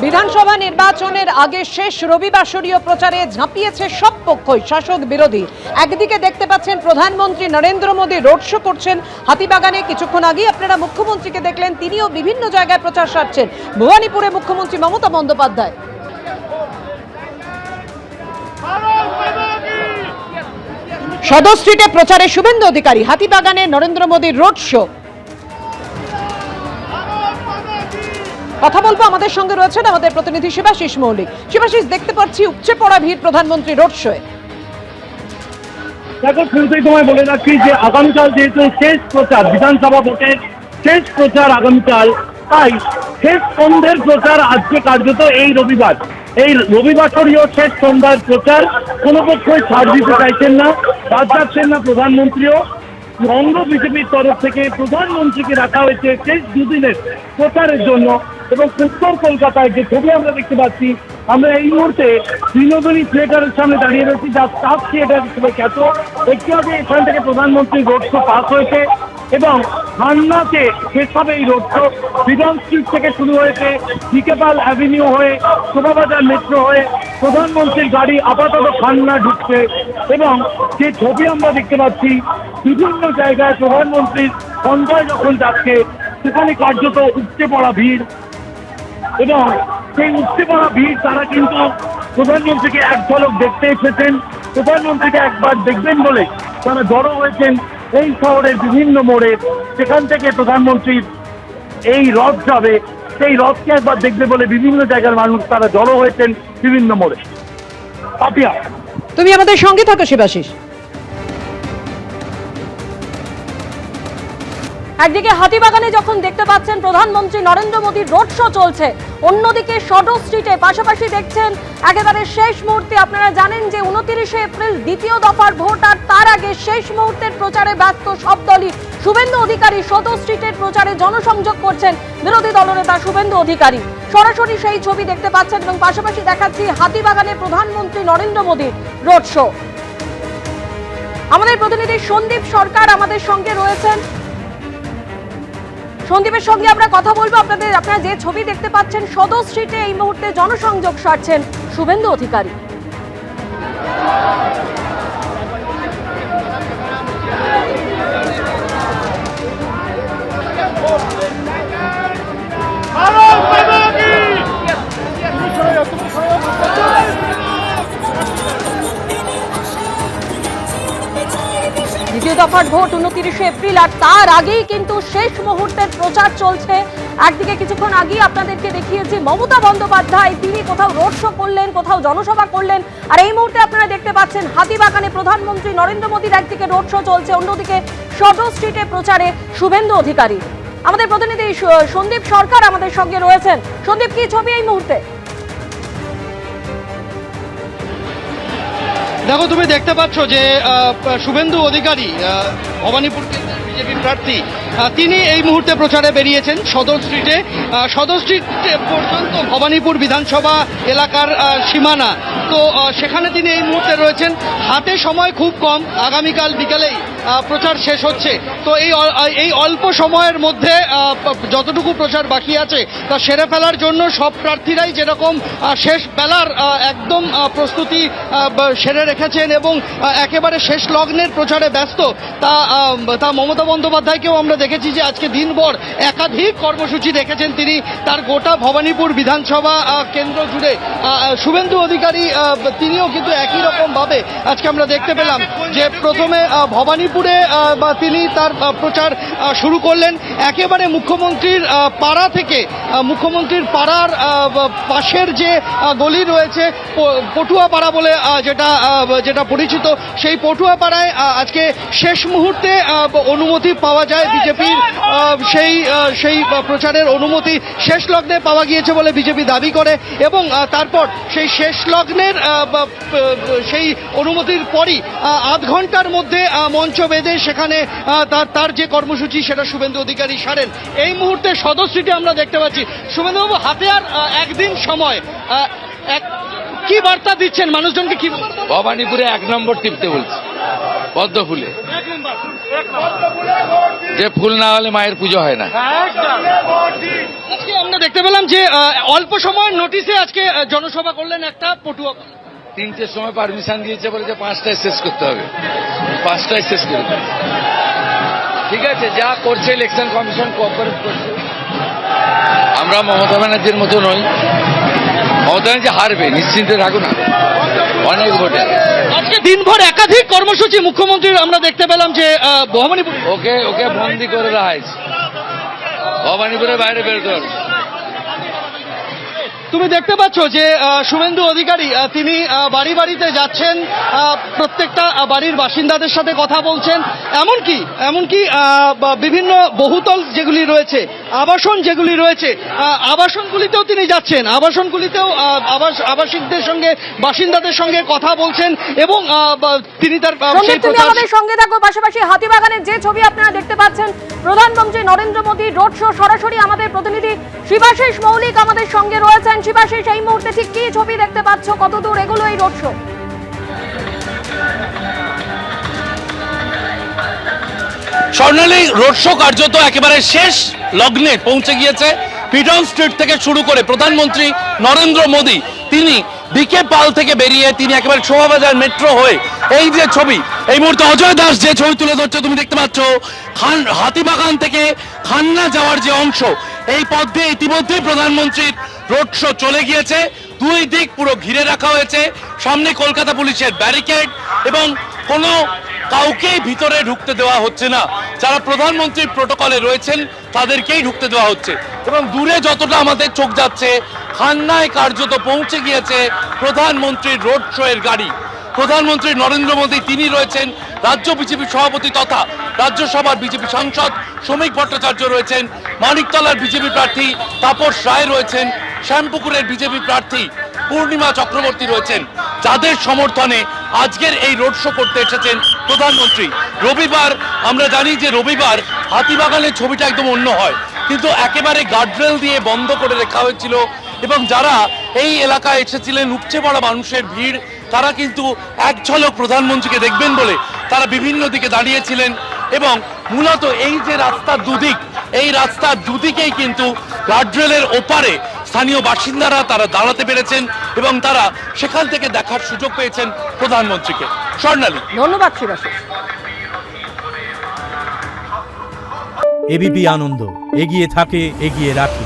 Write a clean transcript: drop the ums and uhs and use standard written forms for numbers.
বিধানসভা নির্বাচনের আগে শেষ রবিবাসরীয় প্রচারে ঝাঁপিয়েছে সব পক্ষই, শাসক বিরোধী। একদিকে দেখতে পাচ্ছেন প্রধানমন্ত্রী নরেন্দ্র মোদী রোড শো করছেন হাতিবাগানে। কিছুক্ষণ আগে আপনারা মুখ্যমন্ত্রীকে দেখলেন, তিনিও বিভিন্ন জায়গায় প্রচার সারছেন। ভবানীপুরে মুখ্যমন্ত্রী মমতা বন্দ্যোপাধ্যায়, সদর স্ট্রিটে প্রচারে শুভেন্দু অধিকারী, হাতিবাগানে নরেন্দ্র মোদীর রোড শো। কথা বলবো, আমাদের সঙ্গে রয়েছেন আমাদের প্রতিনিধি শিবাশিস মৌলিক। শিবাশিস, দেখতে পাচ্ছি উপচে পড়া ভিড় প্রধানমন্ত্রী রোড শোয়ে। দেখো, শুরুতেই তোমায় বলে রাখি যে আগামীকাল যেহেতু শেষ প্রচার, বিধানসভা ভোটের শেষ প্রচার আগামীকাল, তাই শেষ সন্ধ্যের প্রচার আজকে কার্যত এই রবিবার। এই রবিবাসরীয় শেষ সন্ধ্যার প্রচার কোনো পক্ষই ছাড় দিতে চাইছেন না, বাদ যাচ্ছেন না প্রধানমন্ত্রীও। অঙ্গ বিজেপির তরফ থেকে প্রধানমন্ত্রীকে রাখা হয়েছে শেষ দুদিনের প্রচারের জন্য। এবং উত্তর কলকাতায় যে ছবি আমরা দেখতে পাচ্ছি, আমরা এই মুহূর্তে বিনোদিনী থিয়েটারের সামনে দাঁড়িয়ে রয়েছি, যা স্টাফ থিয়েটার হিসেবে খ্যাত। একটু আগে এখান থেকে প্রধানমন্ত্রী রোড শো পাস হয়েছে এবং হান্নাতে শেষ হবে এই রোড শো। বিধান স্ট্রিট থেকে শুরু হয়েছে, বিকেপাল অ্যাভিনিউ হয়ে শোভাবাজার মেট্রো হয়ে প্রধানমন্ত্রীর গাড়ি আপাতত খান্না ঢুকছে। এবং যে ছবি আমরা দেখতে পাচ্ছি, বিভিন্ন জায়গায় প্রধানমন্ত্রীর সন্ধ্যায় যখন যাচ্ছে, সেখানে কার্যত উপচে পড়া ভিড়। এবং সেই উপচে পড়া ভিড় তারা কিন্তু প্রধানমন্ত্রীকে এক ঝলক দেখতে এসেছেন, প্রধানমন্ত্রীকে একবার দেখবেন বলে তারা জড়ো হয়েছেন এই শহরের বিভিন্ন মোড়ে। সেখান থেকে প্রধানমন্ত্রীর এই রথ যাবে, সেই রথকে একবার দেখবে বলে বিভিন্ন জায়গার মানুষ তারা জড়ো হয়েছেন বিভিন্ন মোড়ে। পাপিয়া, তুমি আমাদের সঙ্গে থাকো শিবাশিস। একদিকে হাতিবাগানে যখন দেখতে পাচ্ছেন প্রধানমন্ত্রী নরেন্দ্র মোদীর রোড শো চলছে, অন্যদিকে সদর স্ট্রিটে পাশাপাশি দেখছেন একেবারে শেষ মুহূর্তে। আপনারা জানেন যে 29শে এপ্রিল দ্বিতীয় দফার ভোট, আর তার আগে শেষ মুহূর্তের প্রচারে ব্যস্ত সব দলই। শুভেন্দু অধিকারী সদর স্ট্রিটের প্রচারে জনসংযোগ করছেন বিরোধী দলনেতা শুভেন্দু অধিকারী। সরাসরি সেই ছবি দেখতে পাচ্ছেন এবং পাশাপাশি দেখাচ্ছি হাতিবাগানে প্রধানমন্ত্রী নরেন্দ্র মোদীর রোড শো। আমাদের প্রতিনিধি সন্দীপ সরকার আমাদের সঙ্গে রয়েছেন। সন্দীপের সঙ্গে আমরা কথা বলবো। আপনারা যে ছবি দেখতে পাচ্ছেন, সদর স্ট্রিটে এই মুহূর্তে জনসংযোগ সারছেন শুভেন্দু অধিকারী। দ্বিতীয় দফার ভোট 29শে এপ্রিল, আর তার আগেই কিন্তু শেষ মুহূর্তের প্রচার চলছে। একদিকে কিছুক্ষণ আগেই আপনাদেরকে দেখিয়েছি মমতা বন্দ্যোপাধ্যায়, তিনি কোথাও রোড শো করলেন, কোথাও জনসভা করলেন, আর এই মুহূর্তে আপনারা দেখতে পাচ্ছেন হাতিবাগানে প্রধানমন্ত্রী নরেন্দ্র মোদীর একদিকে রোড শো চলছে, অন্যদিকে সদর স্ট্রিটে প্রচারে শুভেন্দু অধিকারী। আমাদের প্রতিনিধি সন্দীপ সরকার আমাদের সঙ্গে রয়েছেন। সন্দীপ, কি ছবি এই মুহূর্তে? দেখো, তুমি দেখতে পাচ্ছ যে শুভেন্দু অধিকারী, ভবানীপুর বিজেপি প্রার্থী, তিনি এই মুহূর্তে প্রচারে বেরিয়েছেন সদর স্ট্রিটে। সদর স্ট্রিট পর্যন্ত ভবানীপুর বিধানসভা এলাকার সীমানা, তো সেখানে তিনি এই মুহূর্তে রয়েছেন। হাতে সময় খুব কম, আগামীকাল বিকেলেই প্রচার শেষ হচ্ছে। তো এই অল্প সময়ের মধ্যে যতটুকু প্রচার বাকি আছে তা সেরে ফেলার জন্য সব প্রার্থীরাই যেরকম শেষ বেলার একদম প্রস্তুতি সেরে রেখেছেন এবং একেবারে শেষ লগ্নের প্রচারে ব্যস্ত। তা মমতা বন্দ্যোপাধ্যায়কেও আমরা দেখেছি যে আজকে দিনভর একাধিক কর্মসূচি রেখেছেন তিনি তার গোটা ভবানীপুর বিধানসভা কেন্দ্র জুড়ে। শুভেন্দু অধিকারী তিনিও কিন্তু একই রকমভাবে আজকে আমরা দেখতে পেলাম যে প্রথমে ভবানীপুরে তিনি তার প্রচার শুরু করলেন একেবারে মুখ্যমন্ত্রীর পাড়া থেকে। মুখ্যমন্ত্রীর পাড়ার পাশের যে গলি রয়েছে, পটুয়া পাড়া বলে যেটা পরিচিত, সেই পটুয়া পাড়ায় আজকে শেষ মুহূর্তে অনুমতি পাওয়া যায় বিজেপির। সেই প্রচারের অনুমতি শেষ লগ্নে পাওয়া গিয়েছে বলে বিজেপি দাবি করে এবং তারপর সেই শেষ লগ্নের সেই অনুমতির পরই আধ ঘন্টার মধ্যে মঞ্চ বেঁধে সেখানে তার যে কর্মসূচি সেটা শুভেন্দু অধিকারী সারেন। এই মুহূর্তে সদর স্ট্রিটে আমরা দেখতে পাচ্ছি। শুভেন্দুবাবু, হাতে আর একদিন সময়, কি বার্তা দিচ্ছেন মানুষজনকে? কি ভবানীপুরে 1 নম্বর টিপতে বলছি, পদ্ম ফুলে। যে ফুল না হলে মায়ের পুজো হয় না। আজকে আমরা দেখতে পেলাম যে অল্প সময়ের নোটিশে আজকে জনসভা করলেন একটা পটুয়া। 3টের সময় পারমিশন দিয়েছে বলে যে 5টায় শেষ করতে হবে, 5টায় শেষ করে দেবে। ঠিক আছে, যা করছে ইলেকশন কমিশন কোঅপারেট করছে। আমরা মমতা ব্যানার্জির মতো নই, মমতা ব্যানার্জি হারবে, নিশ্চিন্তে থাকুন, অনেক ভোটে। আজকে দিনভর একাধিক কর্মসূচি মুখ্যমন্ত্রীর আমরা দেখতে পেলাম যে ভবানীপুর। ওকে বন্দি করে দেওয়া হয়েছে, ভবানীপুরের বাইরে বেরোতে পারবে। তুমি দেখতে পাচ্ছ যে শুভেন্দু অধিকারী তিনি বাড়ি বাড়িতে যাচ্ছেন, প্রত্যেকটা বাড়ির বাসিন্দাদের সাথে কথা বলছেন, এমনকি বিভিন্ন বহুতল যেগুলি রয়েছে, আবাসন যেগুলি রয়েছে, আবাসনগুলিতেও তিনি যাচ্ছেন, আবাসনগুলিতেও আবাসিকদের সঙ্গে বাসিন্দাদের সঙ্গে কথা বলছেন এবং তিনি তার সেই তুমি আমাদের সঙ্গে থাকো। পাশাপাশি হাতিবাগানের যে ছবি আপনারা দেখতে পাচ্ছেন, প্রধানমন্ত্রী নরেন্দ্র মোদী রোড শো, সরাসরি আমাদের প্রতিনিধি শিবাশিস মৌলিক আমাদের সঙ্গে রয়েছেন। শিবাশিস, এই মুহূর্তে ঠিক কি ছবি দেখতে পাচ্ছ, কত দূর এগুলো এই রোড শো? স্বর্ণালী, রোড শো কার্যত একেবারে শেষ লগ্নে পৌঁছে গিয়েছে। পিটন স্ট্রিট থেকে শুরু করে প্রধানমন্ত্রী নরেন্দ্র মোদী তিনি বিকে পাল থেকে বেরিয়ে তিনি একেবারে শোভাবাজার মেট্রো হয়ে এই যে ছবি এই মুহূর্তে অজয় দাস যে ছবি তুলে ধরছে তুমি দেখতে পাচ্ছ, হাতিবাগান থেকে খান্না যাওয়ার যে অংশ, এই পথ দিয়ে ইতিমধ্যেই প্রধানমন্ত্রীর রোড শো চলে গিয়েছে। দুই দিক পুরো ঘিরে রাখা হয়েছে, সামনে কলকাতা পুলিশের ব্যারিকেড এবং কোনো কাউকেই ভিতরে ঢুকতে দেওয়া হচ্ছে না। যারা প্রধানমন্ত্রীর প্রোটোকলে রয়েছেন তাদেরকেই ঢুকতে দেওয়া হচ্ছে এবং দূরে যতটা আমাদের চোখ যাচ্ছে, খান্নায় কার্যত পৌঁছে গিয়েছে প্রধানমন্ত্রীর রোড শো এর গাড়ি। প্রধানমন্ত্রী নরেন্দ্র মোদী তিনি রয়েছেন, রাজ্য বিজেপি সভাপতি তথা রাজ্যসভার বিজেপি সাংসদ শ্রমিক ভট্টাচার্য রয়েছেন, মানিকতলার বিজেপি প্রার্থী তাপস রায় রয়েছেন, শ্যামপুকুরের বিজেপি প্রার্থী পূর্ণিমা চক্রবর্তী রয়েছেন, যাদের সমর্থনে আজকের এই রোড শো করতে এসেছেন প্রধানমন্ত্রী। রবিবার আমরা জানি যে রবিবার হাতিবাগানের ছবিটা একদম অন্য হয়, কিন্তু একেবারে গার্ডরেল দিয়ে বন্ধ করে রাখা হয়েছিল এবং যারা এই এলাকায় এসেছিলেন, উপচে পড়া মানুষের ভিড়, তারা কিন্তু এক ঝলক প্রধানমন্ত্রীকে দেখবেন বলে তারা বিভিন্ন দিকে দাঁড়িয়েছিলেন এবং মূলত এই যে রাস্তার দুদিক, এই রাস্তার দুদিকেই কিন্তু গার্ডরেলের ওপারে স্থানীয় বাসিন্দারা তারা দাঁড়াতে পেরেছেন এবং তারা সেখান থেকে দেখার সুযোগ পেয়েছেন প্রধানমন্ত্রীকে। স্বর্ণালী, ধন্যবাদ শিবাশিস। এবিপি আনন্দ, এগিয়ে থাকে, এগিয়ে রাখে।